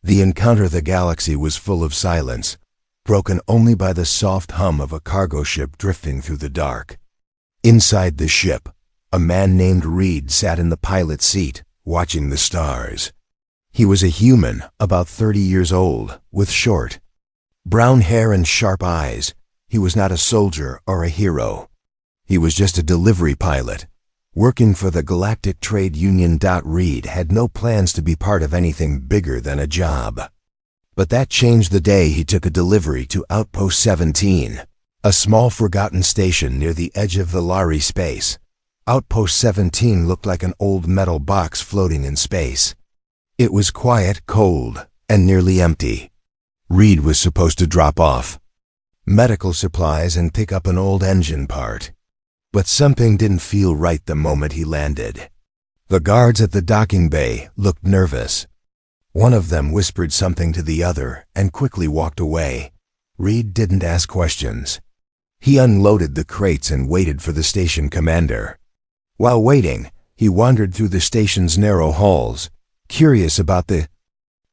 The encounter the galaxy was full of silence, broken only by the soft hum of a cargo ship drifting through the dark. Inside the ship, a man named Reed sat in the pilot's seat, watching the stars. He was a human, about 30 years old, with short, brown hair and sharp eyes. He was not a soldier or a hero. He was just a delivery pilot, working for the Galactic Trade Union. Reed had no plans to be part of anything bigger than a job. But that changed the day he took a delivery to Outpost 17, a small forgotten station near the edge of Valari space. Outpost 17 looked like an old metal box floating in space. It was quiet, cold, and nearly empty. Reed was supposed to drop off medical supplies and pick up an old engine part. But something didn't feel right the moment he landed. The guards at the docking bay looked nervous. One of them whispered something to the other and quickly walked away. Reed didn't ask questions. He unloaded the crates and waited for the station commander. While waiting, he wandered through the station's narrow halls, curious about the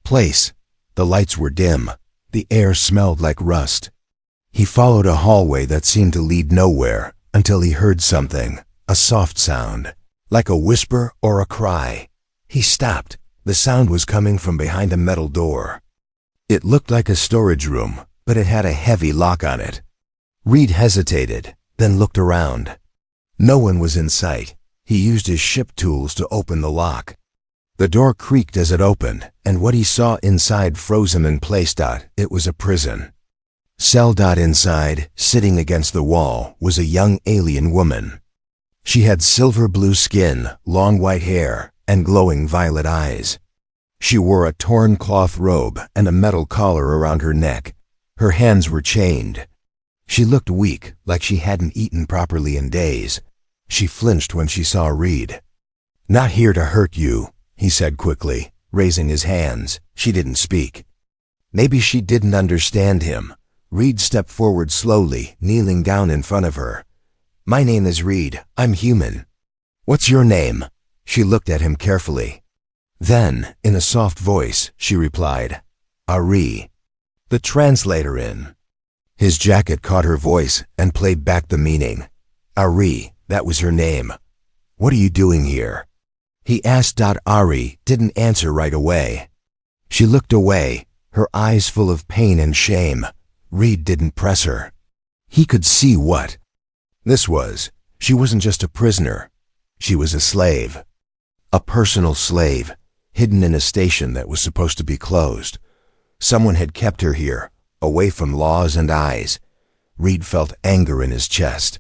place. The lights were dim. The air smelled like rust. He followed a hallway that seemed to lead nowhere until he heard something, a soft sound, like a whisper or a cry. He stopped. The sound was coming from behind a metal door. It looked like a storage room, but it had a heavy lock on it. Reed hesitated, then looked around. No one was in sight. He used his ship tools to open the lock. The door creaked as it opened, and what he saw inside froze him in place. It was a prison. Cell. Inside, sitting against the wall, was a young alien woman. She had silver blue skin, long white hair, and glowing violet eyes. She wore a torn cloth robe and a metal collar around her neck. Her hands were chained. She looked weak, like she hadn't eaten properly in days. She flinched when she saw Reed. "Not here to hurt you," he said quickly, raising his hands. She didn't speak. Maybe she didn't understand him. Reed stepped forward slowly, kneeling down in front of her. "My name is Reed. I'm human." "What's your name?" She looked at him carefully. Then, in a soft voice, she replied, "Ari." The translator in his jacket caught her voice and played back the meaning. Ari, that was her name. "What are you doing here?" he asked. Ari didn't answer right away. She looked away, her eyes full of pain and shame. Reed didn't press her. He could see what this was. She wasn't just a prisoner. She was a slave. A personal slave, hidden in a station that was supposed to be closed. Someone had kept her here, away from laws and eyes. Reed felt anger in his chest.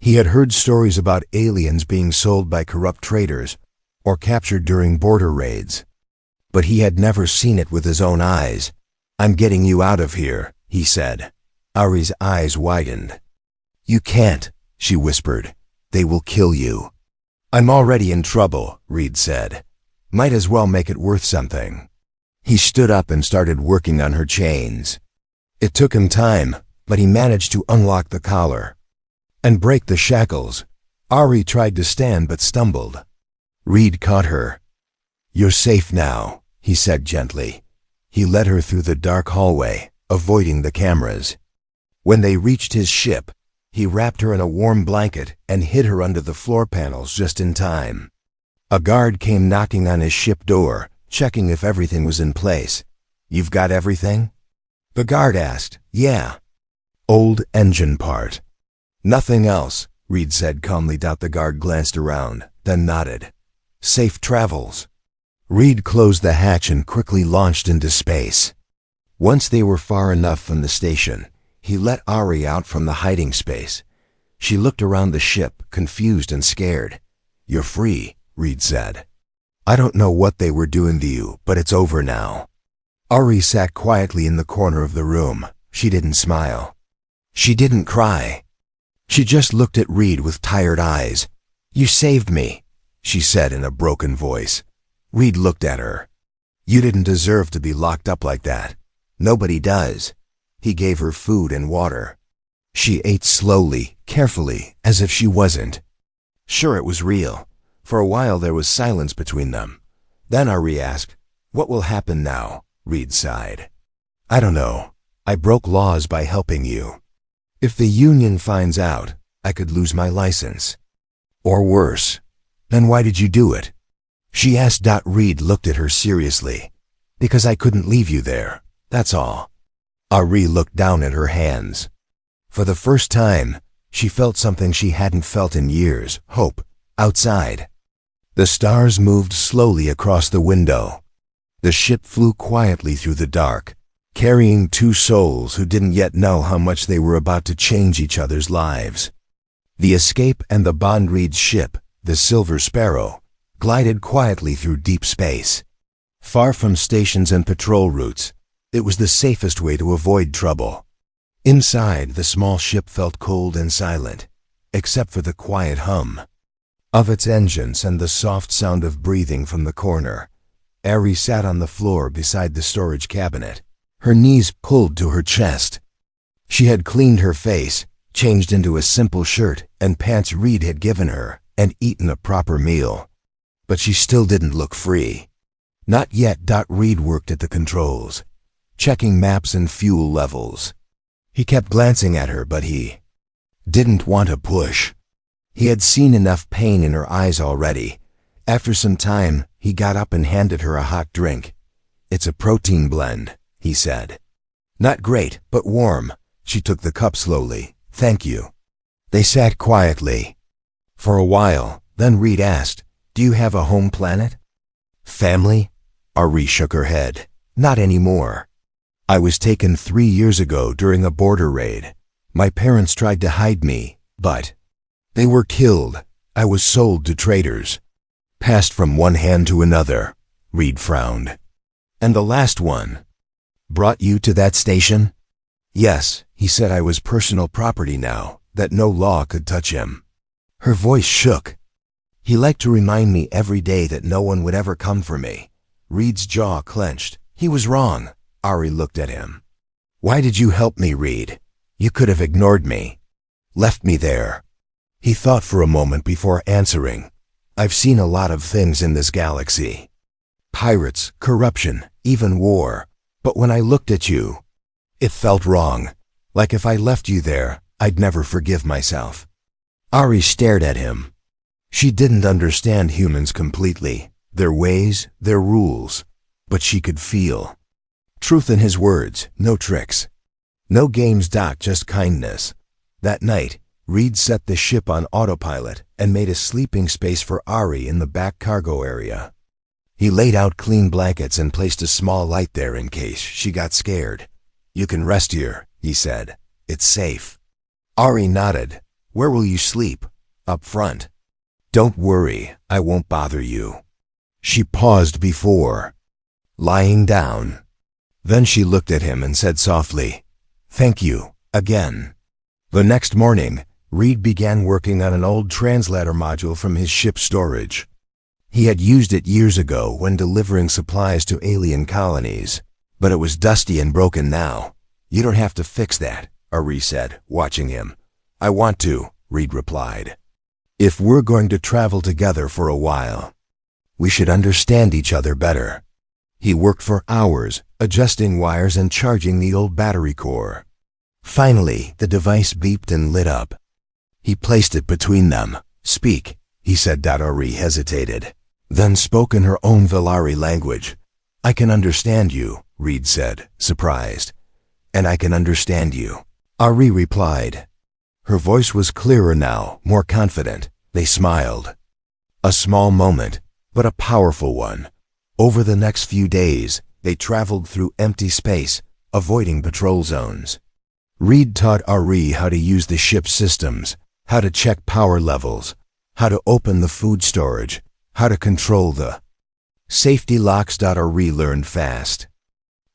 He had heard stories about aliens being sold by corrupt traders or captured during border raids. But he had never seen it with his own eyes. "I'm getting you out of here," he said. Ari's eyes widened. "You can't," she whispered. "They will kill you." "I'm already in trouble," Reed said. "Might as well make it worth something." He stood up and started working on her chains. It took him time, but he managed to unlock the collar and break the shackles. Ari tried to stand but stumbled. Reed caught her. "You're safe now," he said gently. He led her through the dark hallway, avoiding the cameras. When they reached his ship, he wrapped her in a warm blanket and hid her under the floor panels just in time. A guard came knocking on his ship door, checking if everything was in place. "You've got everything?" the guard asked. "Yeah." "Old engine part." "Nothing else," Reed said calmly. The guard glanced around, then nodded. "Safe travels." Reed closed the hatch and quickly launched into space. Once they were far enough from the station, he let Ari out from the hiding space. She looked around the ship, confused and scared. "You're free," Reed said. "I don't know what they were doing to you, but it's over now." Ari sat quietly in the corner of the room. She didn't smile. She didn't cry. She just looked at Reed with tired eyes. "You saved me," she said in a broken voice. Reed looked at her. "You didn't deserve to be locked up like that. Nobody does." He gave her food and water. She ate slowly, carefully, as if she wasn't sure it was real. For a while there was silence between them. Then Ari asked, "What will happen now?" Reed sighed. I don't know. I broke laws by helping you. If the Union finds out, I could lose my license. Or worse. Then why did you do it? She asked. Reed looked at her seriously. Because I couldn't leave you there, that's all. Ari looked down at her hands. For the first time, she felt something she hadn't felt in years, hope, outside. The stars moved slowly across the window. The ship flew quietly through the dark, carrying two souls who didn't yet know how much they were about to change each other's lives. The Escape and the Bond Reed's ship, the Silver Sparrow, glided quietly through deep space. Far from stations and patrol routes, it was the safest way to avoid trouble. Inside, the small ship felt cold and silent, except for the quiet hum of its engines and the soft sound of breathing from the corner. Ari sat on the floor beside the storage cabinet, her knees pulled to her chest. She had cleaned her face, changed into a simple shirt and pants Reed had given her, and eaten a proper meal. But she still didn't look free. Not yet. Reed worked at the controls, checking maps and fuel levels. He kept glancing at her, but he didn't want to push. He had seen enough pain in her eyes already. After some time, he got up and handed her a hot drink. It's a protein blend, he said. Not great, but warm. She took the cup slowly. Thank you. They sat quietly for a while. Then Reed asked, do you have a home planet? Family? Ari shook her head. Not anymore. I was taken 3 years ago during a border raid. My parents tried to hide me, but they were killed. I was sold to traders. Passed from one hand to another. Reed frowned. And the last one brought you to that station? Yes, he said I was personal property now, that no law could touch him. Her voice shook. He liked to remind me every day that no one would ever come for me. Reed's jaw clenched. He was wrong. Ari looked at him. Why did you help me, Reed? You could have ignored me. Left me there. He thought for a moment before answering. I've seen a lot of things in this galaxy. Pirates, corruption, even war. But when I looked at you, it felt wrong. Like if I left you there, I'd never forgive myself. Ari stared at him. She didn't understand humans completely, their ways, their rules. But she could feel truth in his words, no tricks. No games. Just kindness. That night, Reed set the ship on autopilot and made a sleeping space for Ari in the back cargo area. He laid out clean blankets and placed a small light there in case she got scared. You can rest here, he said. It's safe. Ari nodded. Where will you sleep? Up front. Don't worry, I won't bother you. She paused before lying down. Then she looked at him and said softly, Thank you, again. The next morning, Reed began working on an old translator module from his ship's storage. He had used it years ago when delivering supplies to alien colonies, but it was dusty and broken now. You don't have to fix that, Ari said, watching him. I want to, Reed replied. If we're going to travel together for a while, we should understand each other better. He worked for hours, adjusting wires and charging the old battery core. Finally, the device beeped and lit up. He placed it between them. Speak, he said. Ari hesitated, then spoke in her own Velari language. I can understand you, Reed said, surprised. And I can understand you, Ari replied. Her voice was clearer now, more confident. They smiled. A small moment, but a powerful one. Over the next few days, they traveled through empty space, avoiding patrol zones. Reed taught Ari how to use the ship's systems, how to check power levels, how to open the food storage, how to control the safety locks. Ari learned fast.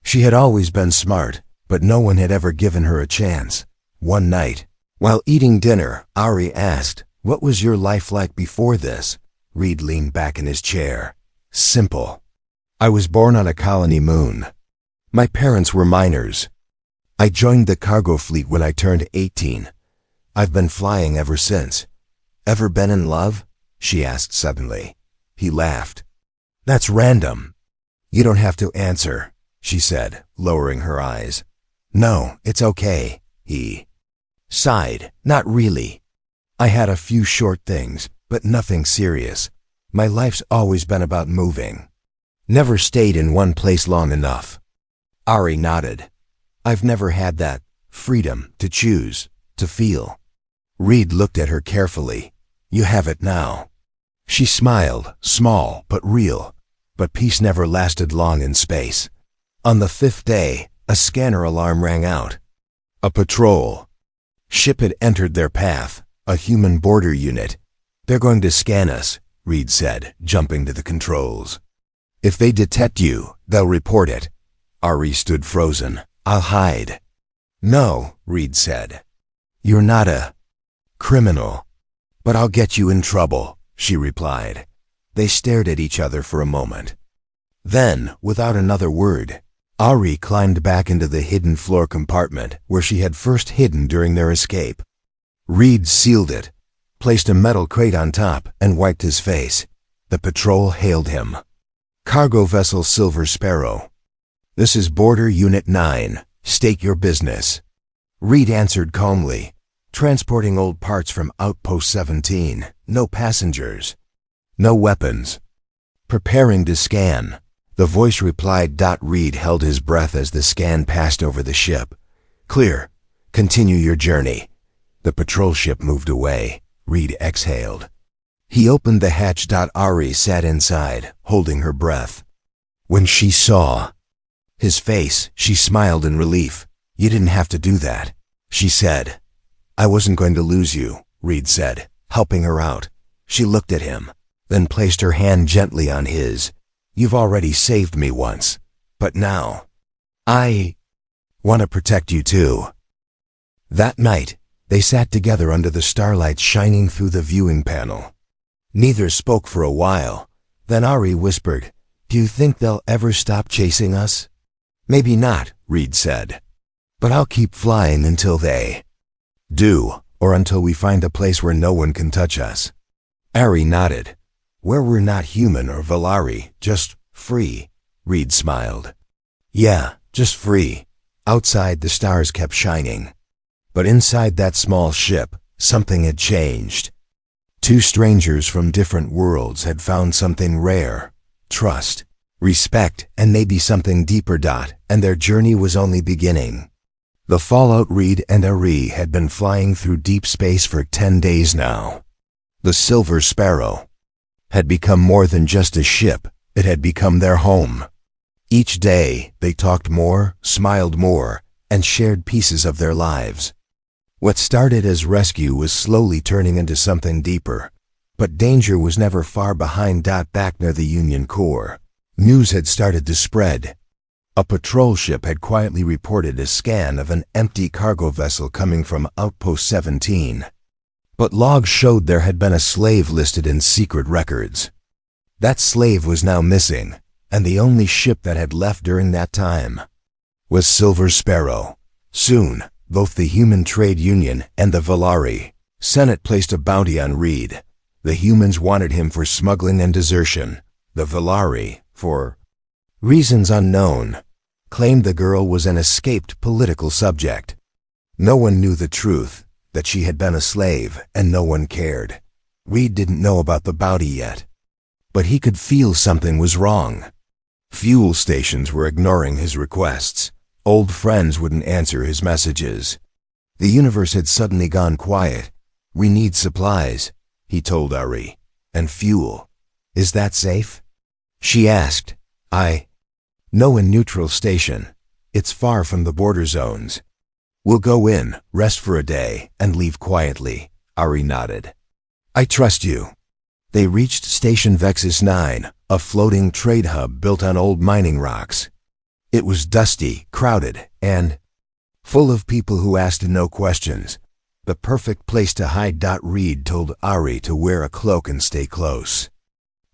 She had always been smart, but no one had ever given her a chance. One night, while eating dinner, Ari asked, What was your life like before this? Reed leaned back in his chair. Simple. I was born on a colony moon. My parents were miners. I joined the cargo fleet when I turned 18. I've been flying ever since. Ever been in love? She asked suddenly. He laughed. That's random. You don't have to answer. she said, lowering her eyes. No, it's okay, he sighed. Not really. I had a few short things, but nothing serious. My life's always been about moving. Never stayed in one place long enough. Ari nodded. I've never had that freedom to choose, to feel. Reed looked at her carefully. You have it now. She smiled, small but real. But peace never lasted long in space. On the 5th day, a scanner alarm rang out. A patrol ship had entered their path, a human border unit. They're going to scan us, Reed said, jumping to the controls. If they detect you, they'll report it. Ari stood frozen. I'll hide. No, Reed said. You're not a criminal. But I'll get you in trouble, she replied. They stared at each other for a moment. Then, without another word, Ari climbed back into the hidden floor compartment where she had first hidden during their escape. Reed sealed it, placed a metal crate on top, and wiped his face. The patrol hailed him. Cargo vessel Silver Sparrow. This is Border Unit 9. State your business. Reed answered calmly. Transporting old parts from Outpost 17. No passengers. No weapons. Preparing to scan. The voice replied. Reed held his breath as the scan passed over the ship. Clear. Continue your journey. The patrol ship moved away. Reed exhaled. He opened the hatch. Ari sat inside, holding her breath. When she saw his face, she smiled in relief. You didn't have to do that, she said. I wasn't going to lose you, Reed said, helping her out. She looked at him, then placed her hand gently on his. You've already saved me once, but now I want to protect you too. That night, they sat together under the starlight shining through the viewing panel. Neither spoke for a while. Then Ari whispered, Do you think they'll ever stop chasing us? Maybe not, Reed said. But I'll keep flying until they do, or until we find a place where no one can touch us. Ari nodded. Where we're not human or Valari, just free, Reed smiled. Yeah, just free. Outside the stars kept shining. But inside that small ship, something had changed. Two strangers from different worlds had found something rare. Trust, respect, and maybe something deeper. And their journey was only beginning. The Fallout Reed and Ari had been flying through deep space for 10 days now. The Silver Sparrow had become more than just a ship. It had become their home. Each day, they talked more, smiled more, and shared pieces of their lives. What started as rescue was slowly turning into something deeper. But danger was never far behind. Back near the Union core, news had started to spread. A patrol ship had quietly reported a scan of an empty cargo vessel coming from Outpost 17. But logs showed there had been a slave listed in secret records. That slave was now missing, and the only ship that had left during that time was Silver Sparrow. Soon, both the Human Trade Union and the Valari Senate placed a bounty on Reed. The humans wanted him for smuggling and desertion. The Valari, for reasons unknown, claimed the girl was an escaped political subject. No one knew the truth, that she had been a slave, and no one cared. Reed didn't know about the bounty yet, but he could feel something was wrong. Fuel stations were ignoring his requests. Old friends wouldn't answer his messages. The universe had suddenly gone quiet. We need supplies, he told Ari. And fuel. Is that safe? She asked. No, in neutral station. It's far from the border zones. We'll go in, rest for a day, and leave quietly, Ari nodded. I trust you. They reached Station Vexus 9, a floating trade hub built on old mining rocks. It was dusty, crowded, and full of people who asked no questions. The perfect place to hide. Reed told Ari to wear a cloak and stay close.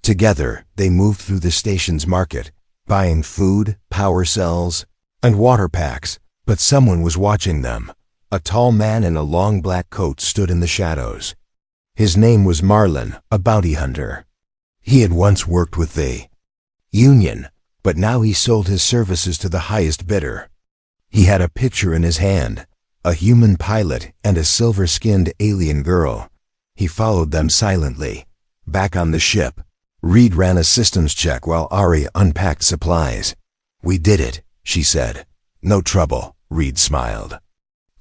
Together, they moved through the station's market, buying food, power cells, and water packs. But someone was watching them. A tall man in a long black coat stood in the shadows. His name was Marlin, a bounty hunter. He had once worked with the Union, but now he sold his services to the highest bidder. He had a picture in his hand, a human pilot and a silver-skinned alien girl. He followed them silently. Back on the ship, Reed ran a systems check while Ari unpacked supplies. "We did it," she said. "No trouble," Reed smiled.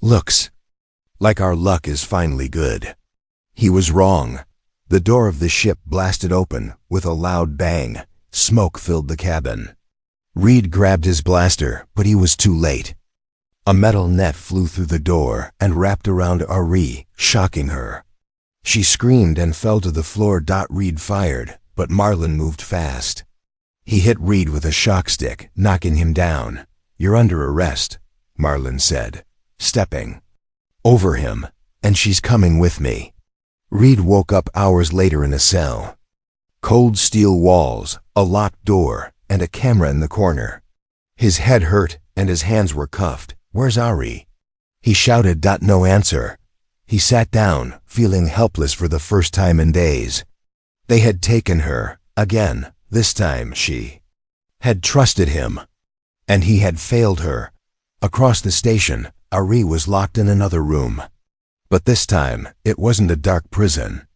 "Looks like our luck is finally good." He was wrong. The door of the ship blasted open with a loud bang. Smoke filled the cabin. Reed grabbed his blaster, but he was too late. A metal net flew through the door and wrapped around Ari, shocking her. She screamed and fell to the floor. Reed fired, but Marlin moved fast. He hit Reed with a shock stick, knocking him down. "You're under arrest," Marlin said, stepping over him, "and she's coming with me." Reed woke up hours later in a cell. Cold steel walls, a locked door, and a camera in the corner. His head hurt and his hands were cuffed. "Where's Ari?" He shouted. No answer. He sat down, feeling helpless for the first time in days. They had taken her, again. This time she had trusted him, and he had failed her. Across the station, Ari was locked in another room. But this time, it wasn't a dark prison.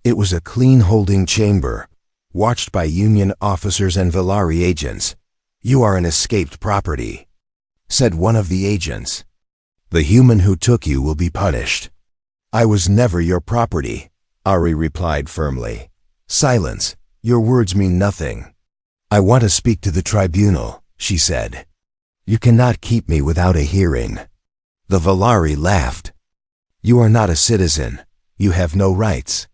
It was a clean holding chamber, watched by Union officers and Valari agents. "You are an escaped property," said one of the agents. "The human who took you will be punished." "I was never your property," Ari replied firmly. "Silence. Your words mean nothing." "I want to speak to the tribunal," she said. "You cannot keep me without a hearing." The Valari laughed. "You are not a citizen. You have no rights."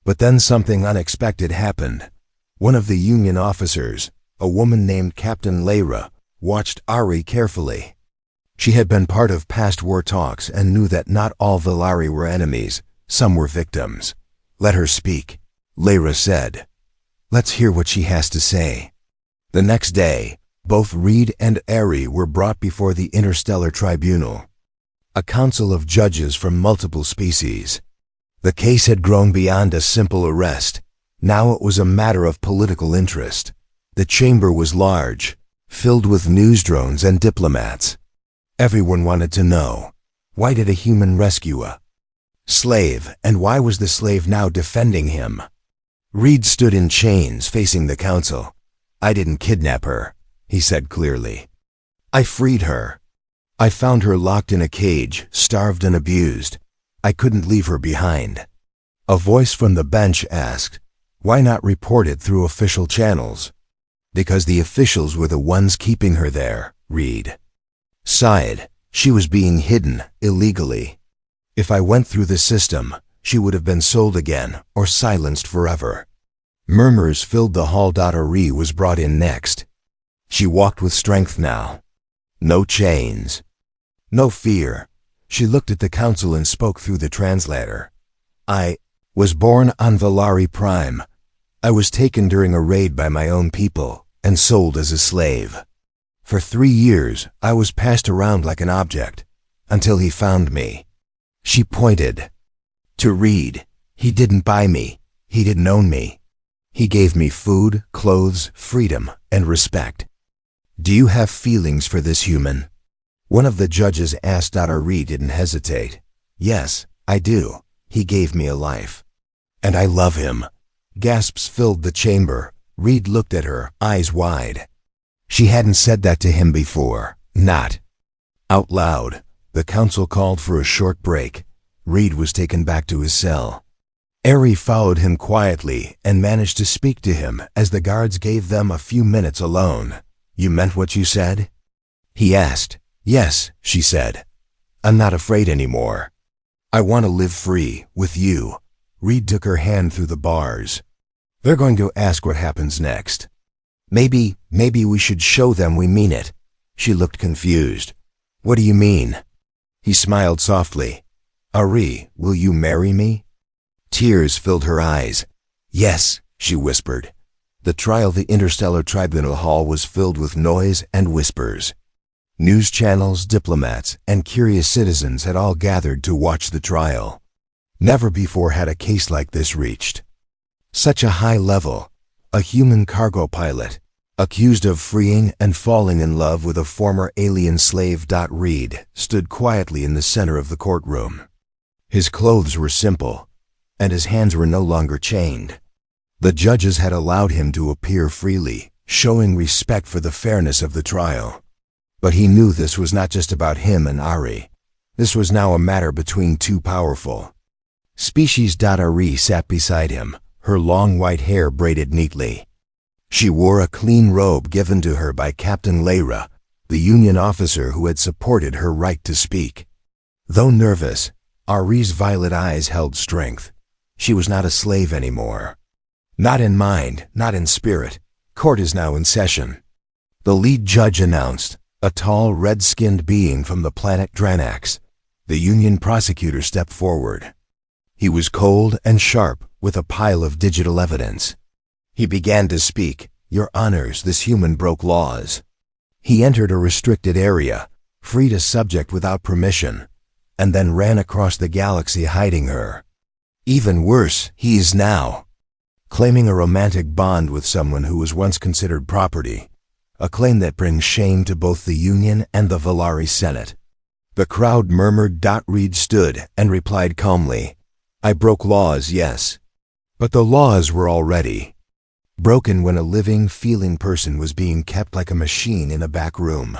But then something unexpected happened. One of the Union officers, a woman named Captain Lyra, watched Ari carefully. She had been part of past war talks and knew that not all Valari were enemies, some were victims. "Let her speak," Lyra said. "Let's hear what she has to say." The next day, both Reed and Ari were brought before the Interstellar Tribunal, a council of judges from multiple species. The case had grown beyond a simple arrest. Now it was a matter of political interest. The chamber was large, filled with news drones and diplomats. Everyone wanted to know, why did a human rescue a slave, and why was the slave now defending him? Reed stood in chains facing the council. "I didn't kidnap her," he said clearly. "I freed her. I found her locked in a cage, starved and abused. I couldn't leave her behind." A voice from the bench asked, "Why not report it through official channels?" "Because the officials were the ones keeping her there," Reed sighed. "She was being hidden illegally. If I went through the system, she would have been sold again or silenced forever." Murmurs filled the hall. Ari was brought in next. She walked with strength now. No chains. No fear. She looked at the council and spoke through the translator. "I was born on Valari Prime. I was taken during a raid by my own people and sold as a slave. For 3 years, I was passed around like an object, until he found me." She pointed to Reed. "He didn't buy me. He didn't own me. He gave me food, clothes, freedom, and respect." "Do you have feelings for this human?" one of the judges asked. Reed didn't hesitate. "Yes, I do. He gave me a life. And I love him." Gasps filled the chamber. Reed looked at her, eyes wide. She hadn't said that to him before, not out loud. The council called for a short break. Reed was taken back to his cell. Ari followed him quietly and managed to speak to him as the guards gave them a few minutes alone. "You meant what you said?" he asked. "Yes," she said. "I'm not afraid anymore. I want to live free, with you." Reed took her hand through the bars. "They're going to ask what happens next. Maybe we should show them we mean it." She looked confused. "What do you mean?" He smiled softly. "Ari, will you marry me?" Tears filled her eyes. "Yes," she whispered. The trial. The Interstellar Tribunal Hall was filled with noise and whispers. News channels, diplomats, and curious citizens had all gathered to watch the trial. Never before had a case like this reached such a high level. A human cargo pilot, accused of freeing and falling in love with a former alien slave. Reed stood quietly in the center of the courtroom. His clothes were simple, and his hands were no longer chained. The judges had allowed him to appear freely, showing respect for the fairness of the trial. But he knew this was not just about him and Ari. This was now a matter between two powerful species. Ari sat beside him, her long white hair braided neatly. She wore a clean robe given to her by Captain Lyra, the Union officer who had supported her right to speak. Though nervous, Ari's violet eyes held strength. She was not a slave anymore. Not in mind, not in spirit. Court is now in session. The lead judge announced, a tall, red-skinned being from the planet Dranax. The Union prosecutor stepped forward. He was cold and sharp, with a pile of digital evidence. He began to speak. Your honors, this human broke laws. He entered a restricted area, freed a subject without permission, and then ran across the galaxy hiding her. Even worse, he is now claiming a romantic bond with someone who was once considered property, a claim that brings shame to both the Union and the Valari Senate. The crowd murmured. Reed stood and replied calmly, I broke laws, yes, but the laws were already broken when a living, feeling person was being kept like a machine in a back room.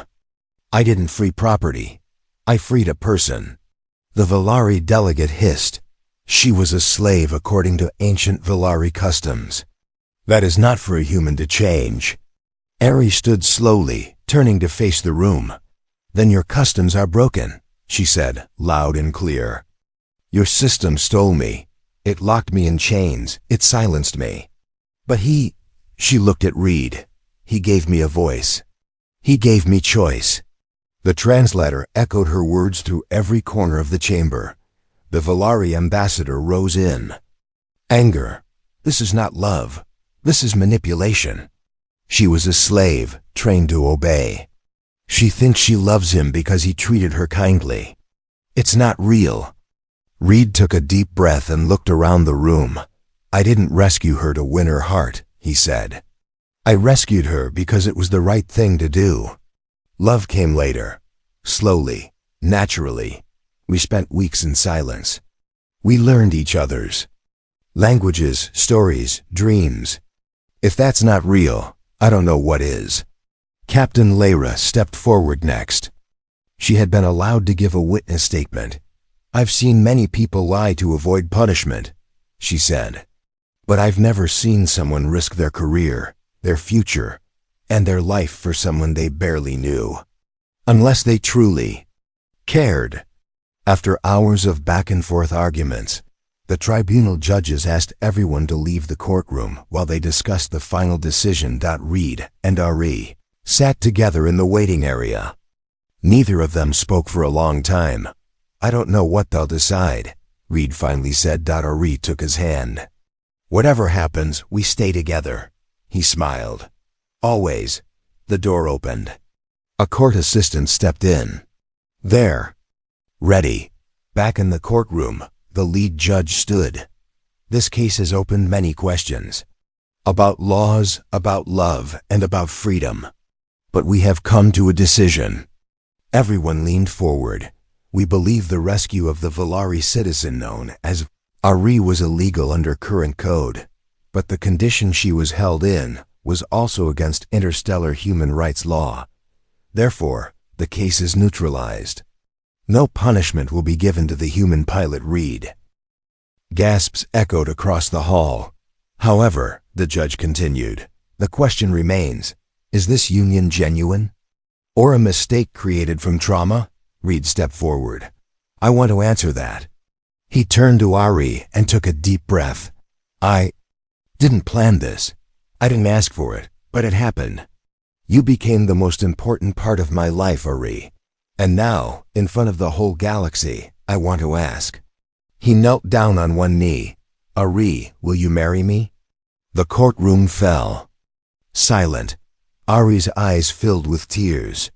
I didn't free property. I freed a person. The Valari delegate hissed. She was a slave according to ancient Valari customs. That is not for a human to change. Ari stood slowly, turning to face the room. Then your customs are broken, she said, loud and clear. Your system stole me. It locked me in chains. It silenced me. But she looked at Reed. He gave me a voice. He gave me choice. The translator echoed her words through every corner of the chamber. The Valari ambassador rose in. Anger. This is not love. This is manipulation. She was a slave, trained to obey. She thinks she loves him because he treated her kindly. It's not real. Reed took a deep breath and looked around the room. I didn't rescue her to win her heart, he said. I rescued her because it was the right thing to do. Love came later. Slowly, naturally. We spent weeks in silence. We learned each other's languages, stories, dreams. If that's not real, I don't know what is. Captain Lyra stepped forward next. She had been allowed to give a witness statement. I've seen many people lie to avoid punishment, she said. But I've never seen someone risk their career, their future, and their life for someone they barely knew. Unless they truly cared. After hours of back-and-forth arguments, the tribunal judges asked everyone to leave the courtroom while they discussed the final decision. Reed and Ari sat together in the waiting area. Neither of them spoke for a long time. I don't know what they'll decide, Reed finally said. Ari took his hand. Whatever happens, we stay together, he smiled. Always. The door opened. A court assistant stepped in. There. Ready. Back in the courtroom, the lead judge stood. This case has opened many questions. About laws, about love, and about freedom. But we have come to a decision. Everyone leaned forward. We believe the rescue of the Valari citizen known as Ari was illegal under current code, but the condition she was held in was also against interstellar human rights law. Therefore, the case is neutralized. No punishment will be given to the human pilot Reed. Gasps echoed across the hall. However, the judge continued, the question remains, is this union genuine? Or a mistake created from trauma? Reed stepped forward. I want to answer that. He turned to Ari and took a deep breath. I didn't plan this. I didn't ask for it, but it happened. You became the most important part of my life, Ari. And now, in front of the whole galaxy, I want to ask. He knelt down on one knee. Ari, will you marry me? The courtroom fell. Silent. Ari's eyes filled with tears.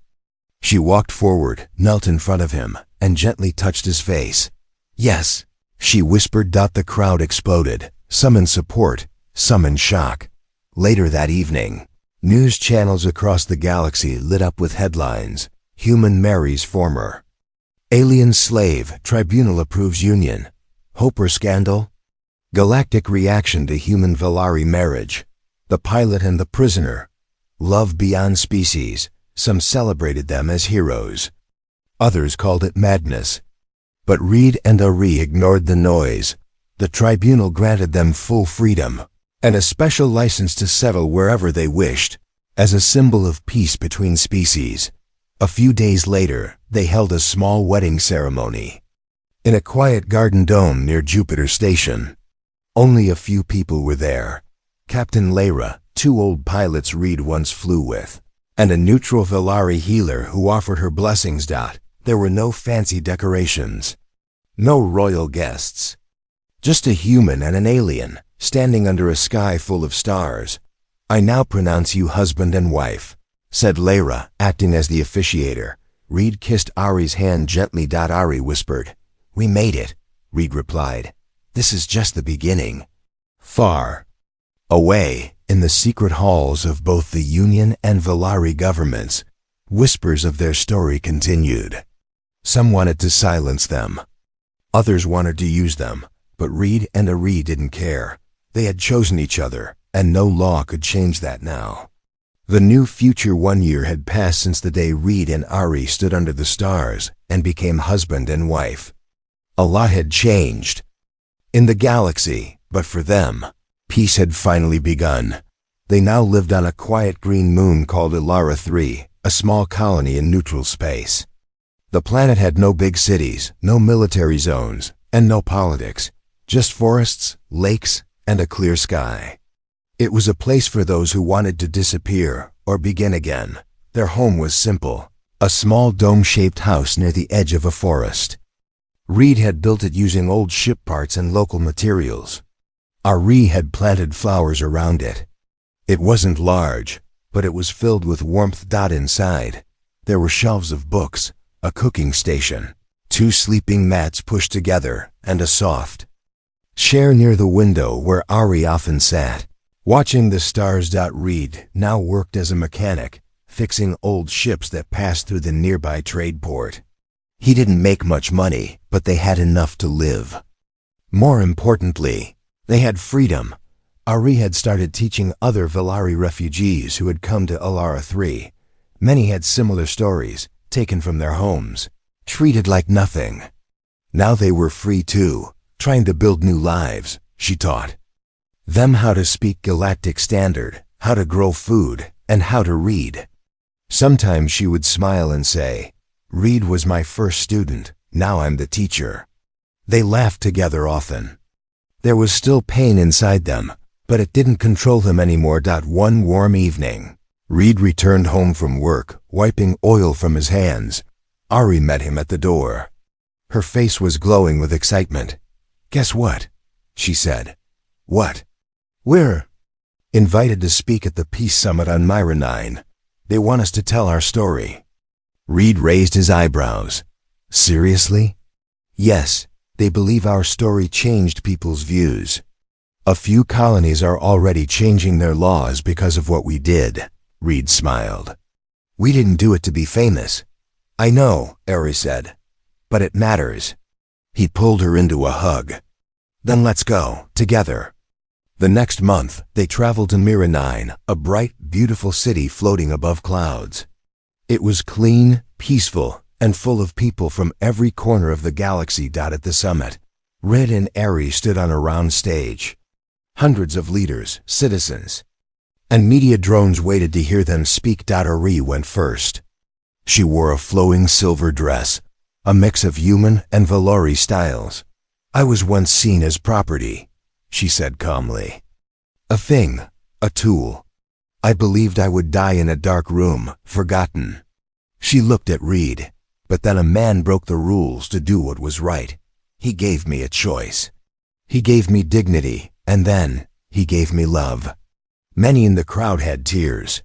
She walked forward, knelt in front of him, and gently touched his face. Yes, she whispered. The crowd exploded, some in support, some in shock. Later that evening, News channels across the galaxy lit up with headlines. Human marries former. Alien slave, tribunal approves union. Hopper scandal. Galactic reaction to human Valari marriage. The pilot and the prisoner. Love beyond species. Some celebrated them as heroes. Others called it madness. But Reed and Ari ignored the noise. The tribunal granted them full freedom and a special license to settle wherever they wished, as a symbol of peace between species. A few days later, they held a small wedding ceremony in a quiet garden dome near Jupiter Station. Only a few people were there. Captain Lyra, 2 old pilots Reed once flew with, and a neutral Valari healer who offered her blessings. There were no fancy decorations, no royal guests, just a human and an alien standing under a sky full of stars. I now pronounce you husband and wife, said Lyra, acting as the officiator. Reed kissed Ari's hand gently. Ari whispered, "We made it," Reed replied. "This is just the beginning." Far away, in the secret halls of both the Union and Valari governments, whispers of their story continued. Some wanted to silence them. Others wanted to use them, but Reed and Ari didn't care. They had chosen each other, and no law could change that now. The new future 1 year had passed since the day Reed and Ari stood under the stars and became husband and wife. A lot had changed in the galaxy, but for them, peace had finally begun. They now lived on a quiet green moon called Ilara 3, a small colony in neutral space. The planet had no big cities, no military zones, and no politics, just forests, lakes, and a clear sky. It was a place for those who wanted to disappear or begin again. Their home was simple, a small dome-shaped house near the edge of a forest. Reed had built it using old ship parts and local materials. Ari had planted flowers around it. It wasn't large, but it was filled with warmth. Inside, there were shelves of books, a cooking station, 2 sleeping mats pushed together, and a soft chair near the window where Ari often sat, watching the stars. Reed now worked as a mechanic, fixing old ships that passed through the nearby trade port. He didn't make much money, but they had enough to live. More importantly, they had freedom. Ari had started teaching other Valari refugees who had come to Ilara 3. Many had similar stories, taken from their homes, treated like nothing. Now they were free too, trying to build new lives. She taught them how to speak galactic standard, how to grow food, and how to read. Sometimes she would smile and say, "Reed was my first student, now I'm the teacher." They laughed together often. There was still pain inside them, but it didn't control them anymore. One warm evening, Reed returned home from work, wiping oil from his hands. Ari met him at the door. Her face was glowing with excitement. "Guess what?" she said. "What?" "We're invited to speak at the Peace Summit on Myra 9. They want us to tell our story." Reed raised his eyebrows. "Seriously?" "Yes, they believe our story changed people's views. A few colonies are already changing their laws because of what we did." Reed smiled. "We didn't do it to be famous." "I know," Ari said, "but it matters." He pulled her into a hug. "Then let's go, together." The next month, they traveled to Myra 9, a bright, beautiful city floating above clouds. It was clean, peaceful, and full of people from every corner of the galaxy. At the summit, Red and Ari stood on a round stage. Hundreds of leaders, citizens, and media drones waited to hear them speak. Ari went first. She wore a flowing silver dress, a mix of human and Valari styles. "I was once seen as property," she said calmly. "A thing, a tool. I believed I would die in a dark room, forgotten." She looked at Reed. "But then a man broke the rules to do what was right. He gave me a choice. He gave me dignity, and then he gave me love." Many in the crowd had tears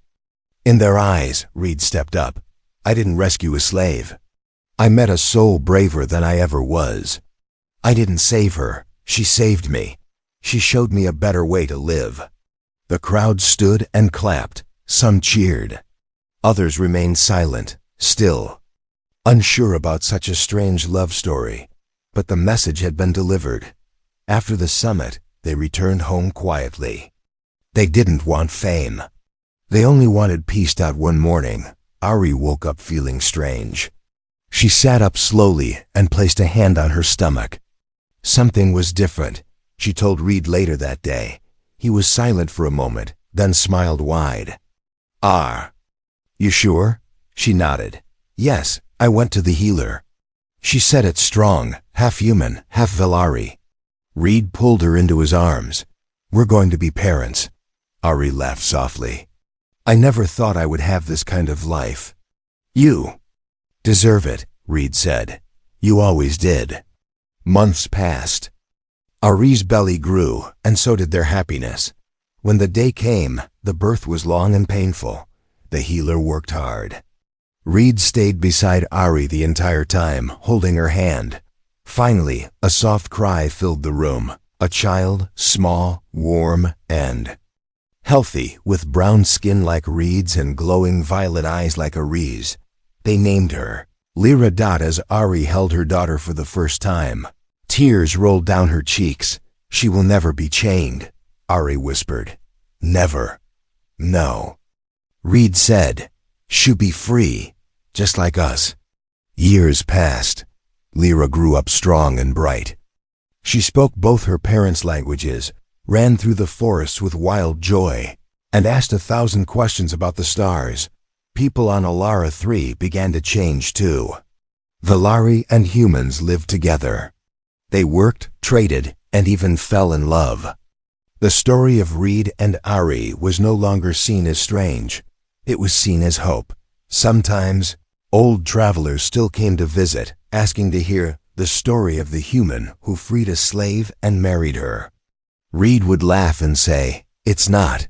in their eyes. Reed stepped up. "I didn't rescue a slave. I met a soul braver than I ever was. I didn't save her, she saved me. She showed me a better way to live." The crowd stood and clapped. Some cheered. Others remained silent, still, unsure about such a strange love story. But the message had been delivered. After the summit, they returned home quietly. They didn't want fame. They only wanted peace. One morning, Ari woke up feeling strange. She sat up slowly and placed a hand on her stomach. Something was different, she told Reed later that day. He was silent for a moment, then smiled wide. You sure? She nodded. Yes, I went to the healer. She said it strong, half human, half Velari. Reed pulled her into his arms. We're going to be parents. Ari laughed softly. I never thought I would have this kind of life. You deserve it, Reed said. You always did. Months passed. Ari's belly grew, and so did their happiness. When the day came, the birth was long and painful. The healer worked hard. Reed stayed beside Ari the entire time, holding her hand. Finally, a soft cry filled the room. A child, small, warm, and healthy, with brown skin like Reed's and glowing violet eyes like Ari's. They named her Lyra. As Ari held her daughter for the first time, tears rolled down her cheeks. She will never be chained, Ari whispered. Never. No. Reed said, she'll be free, just like us. Years passed. Lyra grew up strong and bright. She spoke both her parents' languages, ran through the forests with wild joy, and asked 1,000 questions about the stars. People on Alara 3 began to change too. Velari and humans lived together. They worked, traded, and even fell in love. The story of Reed and Ari was no longer seen as strange. It was seen as hope. Sometimes, old travelers still came to visit, asking to hear the story of the human who freed a slave and married her. Reed would laugh and say, it's not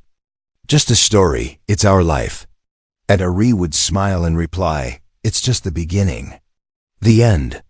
just a story, it's our life. And Ari would smile and reply, it's just the beginning. The end.